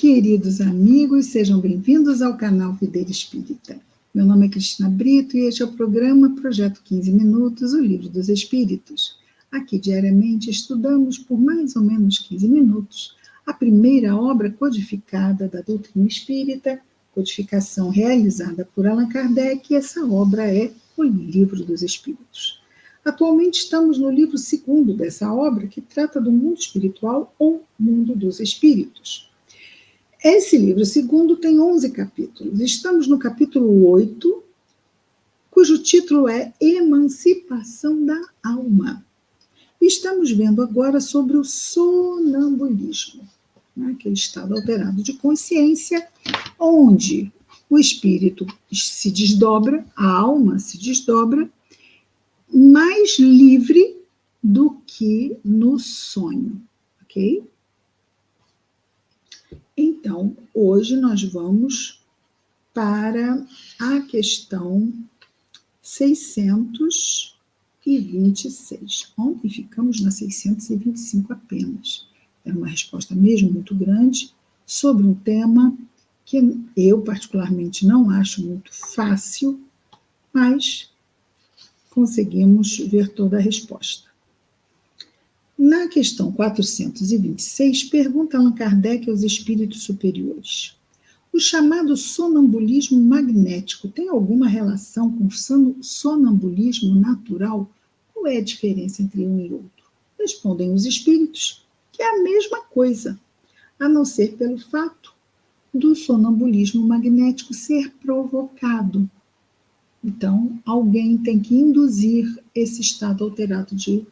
Queridos amigos, sejam bem-vindos ao canal Videira Espírita. Meu nome é Cristina Brito e este é o programa Projeto 15 Minutos, o Livro dos Espíritos. Aqui, diariamente, estudamos por mais ou menos 15 minutos a primeira obra codificada da doutrina espírita, codificação realizada por Allan Kardec, e essa obra é o Livro dos Espíritos. Atualmente estamos no livro 2º dessa obra, que trata do mundo espiritual ou mundo dos espíritos. Esse livro 2º tem 11 capítulos. Estamos no capítulo 8, cujo título é Emancipação da Alma. Estamos vendo agora sobre o sonambulismo, né? Aquele estado alterado de consciência, onde o espírito se desdobra, a alma se desdobra, mais livre do que no sonho, ok? Então, hoje nós vamos para a questão 626. Ontem ficamos na 625 apenas. É uma resposta mesmo muito grande sobre um tema que eu particularmente não acho muito fácil, mas conseguimos ver toda a resposta. Na questão 426, pergunta Allan Kardec aos espíritos superiores: o chamado sonambulismo magnético tem alguma relação com o sonambulismo natural? Qual é a diferença entre um e outro? Respondem os espíritos que é a mesma coisa, a não ser pelo fato do sonambulismo magnético ser provocado. Então, alguém tem que induzir esse estado alterado de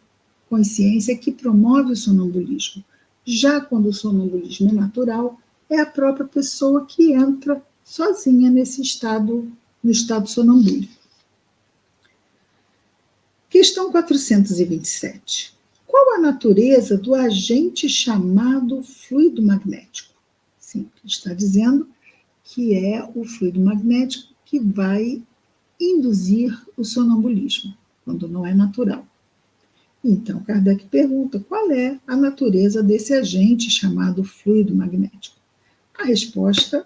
consciência que promove o sonambulismo. Já quando o sonambulismo é natural, é a própria pessoa que entra sozinha nesse estado, no estado sonambúlico. Questão 427. Qual a natureza do agente chamado fluido magnético? Sim, está dizendo que é o fluido magnético que vai induzir o sonambulismo, quando não é natural. Então, Kardec pergunta qual é a natureza desse agente chamado fluido magnético. A resposta,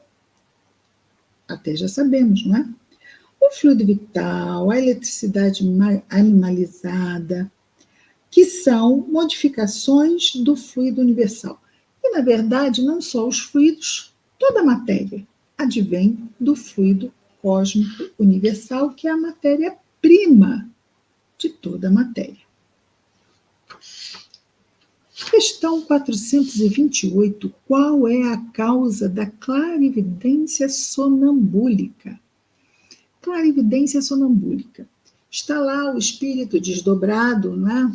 até já sabemos, não é? O fluido vital, a eletricidade animalizada, que são modificações do fluido universal. E, na verdade, não só os fluidos, toda a matéria advém do fluido cósmico universal, que é a matéria-prima de toda a matéria. Questão 428. Qual é a causa da clarividência sonambúlica? Clarividência sonambúlica. Está lá o espírito desdobrado, né,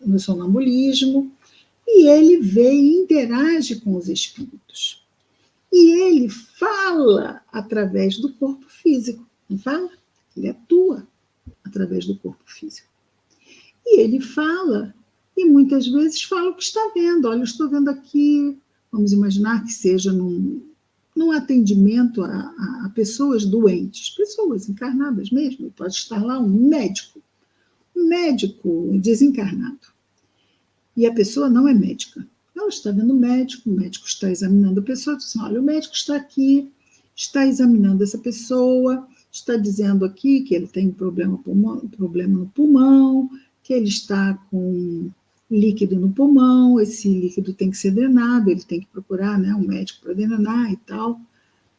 no sonambulismo, e ele vê e interage com os espíritos. E ele fala através do corpo físico. Não fala? Ele atua através do corpo físico. E ele fala, e muitas vezes fala o que está vendo. Olha, eu estou vendo aqui, vamos imaginar que seja num atendimento a pessoas doentes, pessoas encarnadas mesmo. Pode estar lá um médico desencarnado. E a pessoa não é médica. Ela está vendo o médico está examinando a pessoa, diz assim, olha, o médico está aqui, está examinando essa pessoa, está dizendo aqui que ele tem problema no pulmão, que ele está com líquido no pulmão, esse líquido tem que ser drenado, ele tem que procurar, né, um médico para drenar e tal,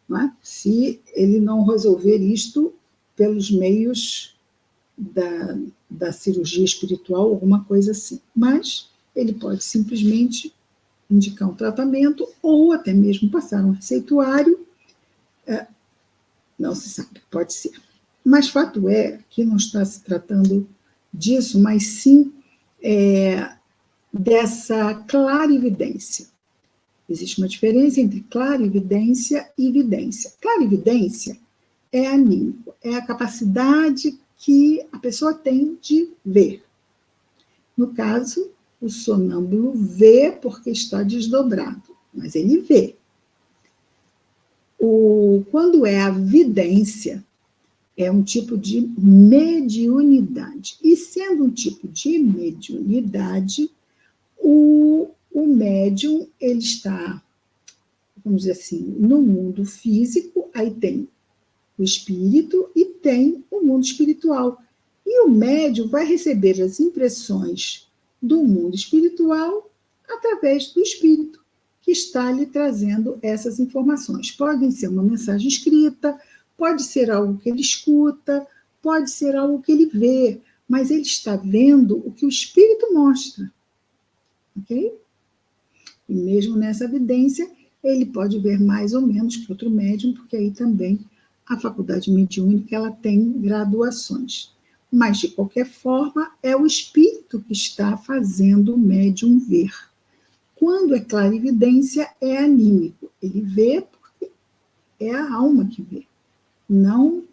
não é? Se ele não resolver isto pelos meios da cirurgia espiritual, alguma coisa assim. Mas ele pode simplesmente indicar um tratamento ou até mesmo passar um receituário, não se sabe, pode ser. Mas fato é que não está se tratando disso, mas sim dessa clarividência. Existe uma diferença entre clarividência e vidência. Clarividência é anímico, é a capacidade que a pessoa tem de ver. No caso, o sonâmbulo vê porque está desdobrado, mas ele vê. Quando é a vidência, é um tipo de mediunidade. E sendo um tipo de mediunidade, o médium ele está vamos dizer assim, no mundo físico, aí tem o espírito e tem o mundo espiritual. E o médium vai receber as impressões do mundo espiritual através do espírito, que está lhe trazendo essas informações. Podem ser uma mensagem escrita, pode ser algo que ele escuta, pode ser algo que ele vê, mas ele está vendo o que o espírito mostra. Ok? E mesmo nessa evidência, ele pode ver mais ou menos que outro médium, porque aí também a faculdade mediúnica ela tem graduações. Mas, de qualquer forma, é o espírito que está fazendo o médium ver. Quando é clarividência, é anímico. Ele vê porque é a alma que vê. Não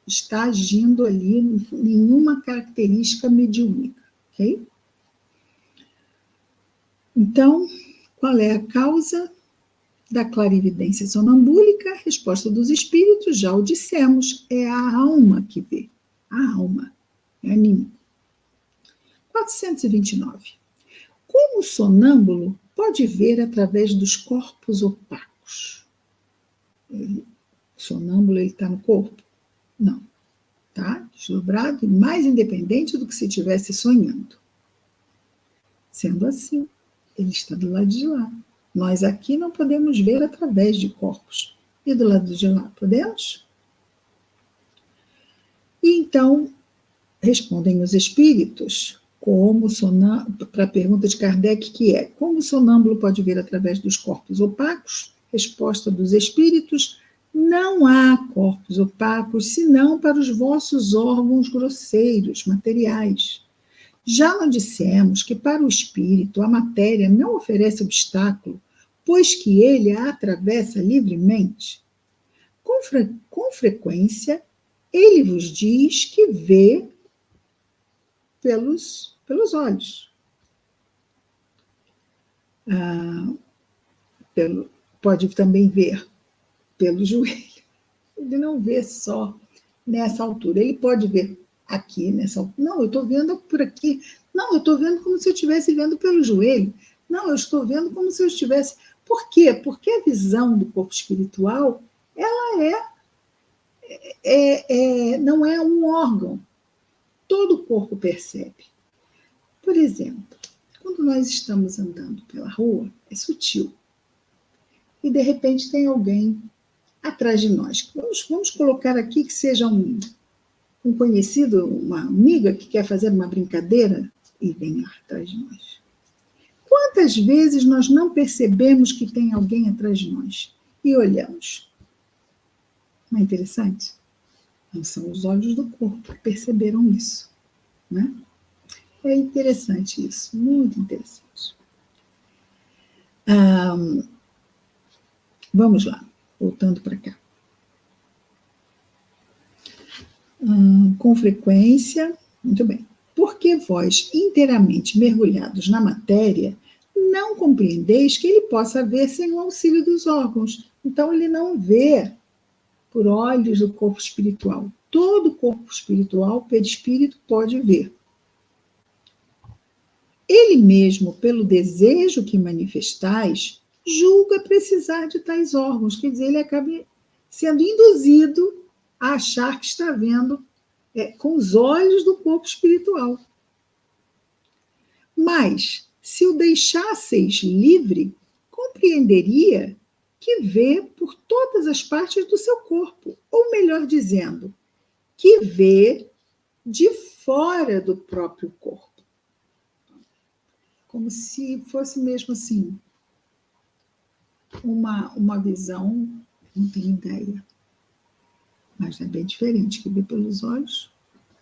está agindo ali nenhuma característica mediúnica. Ok? Então, qual é a causa da clarividência sonambúlica? A resposta dos espíritos, já o dissemos, é a alma que vê. A alma. É anímico. 429. Como o sonâmbulo pode ver através dos corpos opacos? O sonâmbulo está no corpo? Não. Está desdobrado e mais independente do que se estivesse sonhando. Sendo assim, ele está do lado de lá. Nós aqui não podemos ver através de corpos. E do lado de lá, podemos? E então, respondem os espíritos, para a pergunta de Kardec, que é: como o sonâmbulo pode ver através dos corpos opacos? Resposta dos espíritos: não há corpos opacos, senão para os vossos órgãos grosseiros, materiais. Já não dissemos que para o espírito a matéria não oferece obstáculo, pois que ele a atravessa livremente? Com frequência, ele vos diz que vê pelos olhos. Pode também ver pelo joelho. Ele não vê só nessa altura. Ele pode ver aqui nessa altura. Não, eu estou vendo por aqui. Não, eu estou vendo como se eu estivesse vendo pelo joelho. Não, eu estou vendo como se eu estivesse... Por quê? Porque a visão do corpo espiritual, ela não é um órgão. Todo o corpo percebe. Por exemplo, quando nós estamos andando pela rua, é sutil. E, de repente, tem alguém atrás de nós. Vamos colocar aqui que seja um conhecido, uma amiga que quer fazer uma brincadeira e vem atrás de nós. Quantas vezes nós não percebemos que tem alguém atrás de nós e olhamos? Não é interessante? Não são os olhos do corpo que perceberam isso, né? É interessante isso, muito interessante. Vamos lá, voltando para cá. Com frequência, muito bem. Porque vós, inteiramente mergulhados na matéria, não compreendeis que ele possa ver sem o auxílio dos órgãos. Então, ele não vê por olhos do corpo espiritual. Todo corpo espiritual, perispírito, pode ver. Ele mesmo, pelo desejo que manifestais, julga precisar de tais órgãos. Quer dizer, ele acaba sendo induzido a achar que está vendo com os olhos do corpo espiritual. Mas, se o deixasseis livre, compreenderia que vê por todas as partes do seu corpo, ou melhor dizendo, que vê de fora do próprio corpo. Como se fosse mesmo assim, uma visão, não tenho ideia, mas é bem diferente, que vê pelos olhos,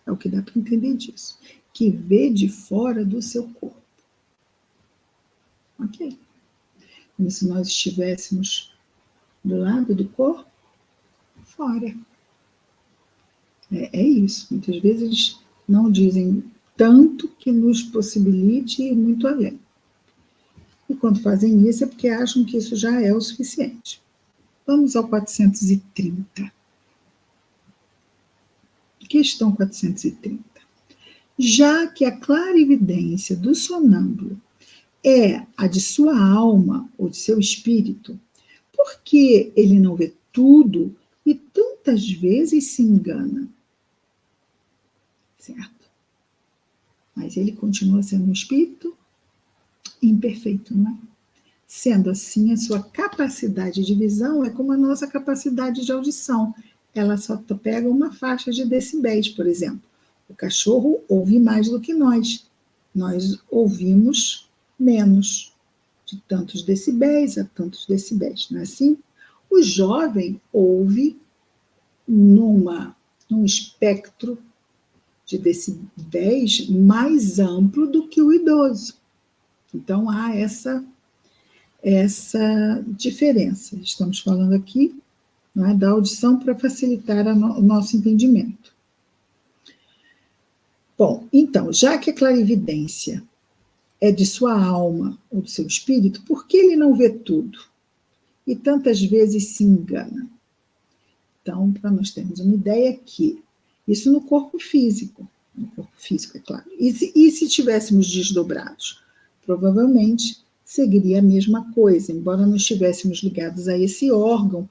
é o que dá para entender disso, que vê de fora do seu corpo. Ok? Como se nós estivéssemos do lado do corpo, fora. É isso. Muitas vezes eles não dizem tanto que nos possibilite ir muito além. E quando fazem isso é porque acham que isso já é o suficiente. Vamos ao 430. Questão 430. Já que a clarividência do sonâmbulo é a de sua alma ou de seu espírito, por Por que ele não vê tudo e tantas vezes se engana? Certo? Mas ele continua sendo um espírito imperfeito, não é? Sendo assim, a sua capacidade de visão é como a nossa capacidade de audição. Ela só pega uma faixa de decibéis, por exemplo. O cachorro ouve mais do que nós. Nós ouvimos menos, de tantos decibéis a tantos decibéis, não é assim? O jovem ouve num espectro de decibéis mais amplo do que o idoso. Então, há essa diferença. Estamos falando aqui, não é, da audição para facilitar o nosso entendimento. Bom, então, já que a clarividência é de sua alma ou do seu espírito, por que ele não vê tudo? E tantas vezes se engana? Então, para nós termos uma ideia que isso no corpo físico, é claro. E se tivéssemos desdobrados? Provavelmente seguiria a mesma coisa, embora não estivéssemos ligados a esse órgão,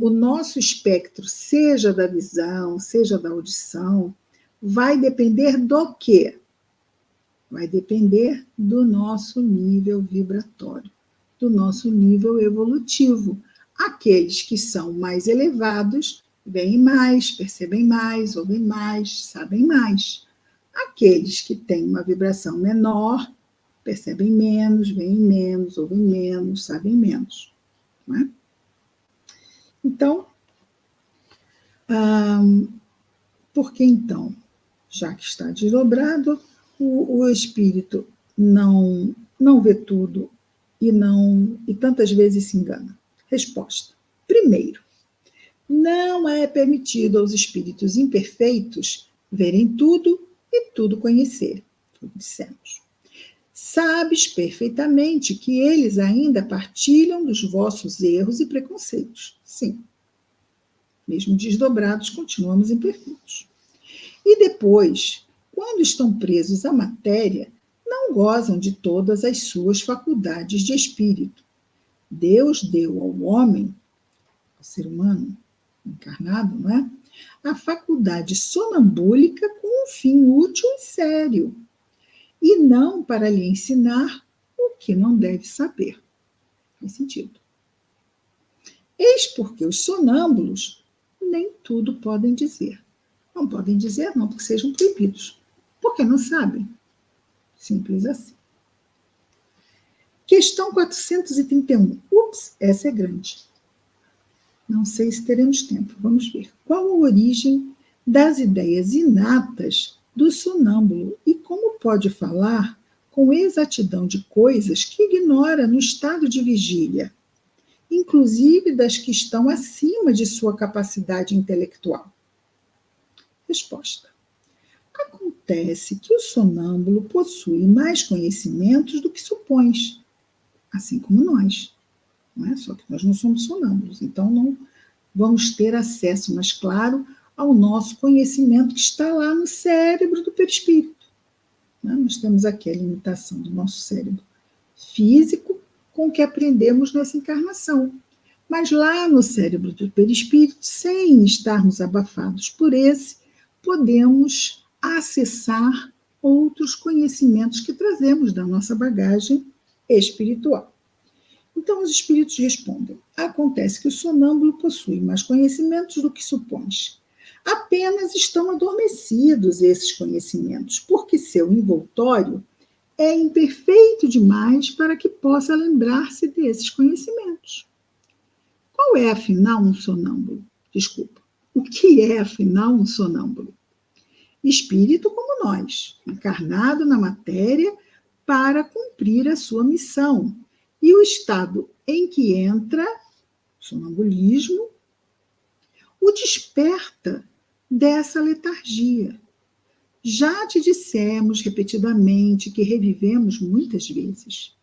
o nosso espectro, seja da visão, seja da audição, vai depender do quê? Vai depender do nosso nível vibratório, do nosso nível evolutivo. Aqueles que são mais elevados veem mais, percebem mais, ouvem mais, sabem mais. Aqueles que têm uma vibração menor percebem menos, veem menos, ouvem menos, sabem menos. Não é? Então, por que então, já que está desdobrado, o espírito não vê tudo e tantas vezes se engana? Resposta. Primeiro, não é permitido aos espíritos imperfeitos verem tudo e tudo conhecer, como dissemos. Sabes perfeitamente que eles ainda partilham dos vossos erros e preconceitos. Sim. Mesmo desdobrados, continuamos imperfeitos. E depois, quando estão presos à matéria, não gozam de todas as suas faculdades de espírito. Deus deu ao homem, ao ser humano encarnado, não é? A faculdade sonambúlica com um fim útil e sério, e não para lhe ensinar o que não deve saber. Faz sentido. Eis porque os sonâmbulos nem tudo podem dizer. Não podem dizer, não porque sejam proibidos, porque não sabem. Simples assim. Questão 431. Ups, essa é grande. Não sei se teremos tempo. Vamos ver. Qual a origem das ideias inatas do sonâmbulo e como pode falar com exatidão de coisas que ignora no estado de vigília, inclusive das que estão acima de sua capacidade intelectual? Resposta. Acontece que o sonâmbulo possui mais conhecimentos do que supões, assim como nós. Não é? Só que nós não somos sonâmbulos, então não vamos ter acesso, mas claro, ao nosso conhecimento que está lá no cérebro do perispírito. Não é? Nós temos aqui a limitação do nosso cérebro físico com o que aprendemos nessa encarnação. Mas lá no cérebro do perispírito, sem estarmos abafados por esse, podemos acessar outros conhecimentos que trazemos da nossa bagagem espiritual. Então, os espíritos respondem: acontece que o sonâmbulo possui mais conhecimentos do que supões. Apenas estão adormecidos esses conhecimentos, porque seu envoltório é imperfeito demais para que possa lembrar-se desses conhecimentos. Qual é, afinal, um sonâmbulo? Desculpa. O que é, afinal, um sonâmbulo? Espírito como nós, encarnado na matéria para cumprir a sua missão. E o estado em que entra, sonambulismo, o desperta dessa letargia. Já te dissemos repetidamente que revivemos muitas vezes.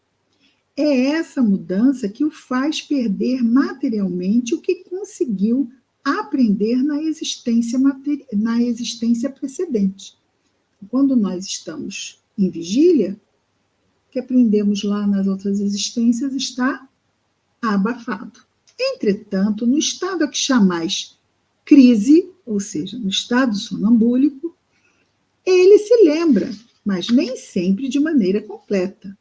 É essa mudança que o faz perder materialmente o que conseguiu aprender na existência precedente. Quando nós estamos em vigília, o que aprendemos lá nas outras existências está abafado. Entretanto, no estado a que chamais crise, ou seja, no estado sonambúlico, ele se lembra, mas nem sempre de maneira completa.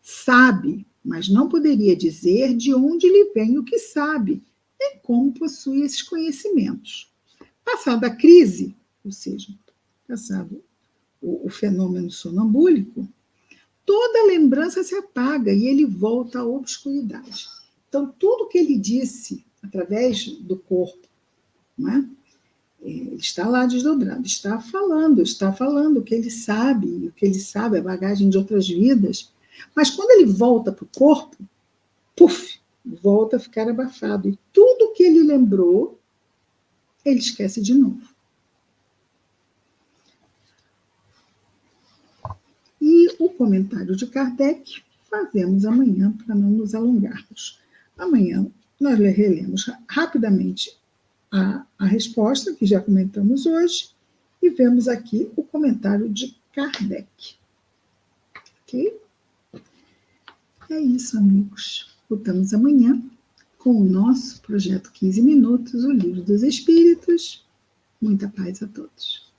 Sabe, mas não poderia dizer de onde lhe vem o que sabe, nem como possui esses conhecimentos. Passada a crise, ou seja, passado o fenômeno sonambúlico, toda lembrança se apaga e ele volta à obscuridade. Então, tudo que ele disse através do corpo, não é? Ele está lá desdobrado, está falando o que ele sabe, e o que ele sabe é bagagem de outras vidas. Mas quando ele volta para o corpo, puf, volta a ficar abafado. E tudo que ele lembrou, ele esquece de novo. E o comentário de Kardec fazemos amanhã, para não nos alongarmos. Amanhã nós relemos rapidamente a resposta, que já comentamos hoje, e vemos aqui o comentário de Kardec. Ok? É isso, amigos. Voltamos amanhã com o nosso projeto 15 Minutos, o Livro dos Espíritos. Muita paz a todos.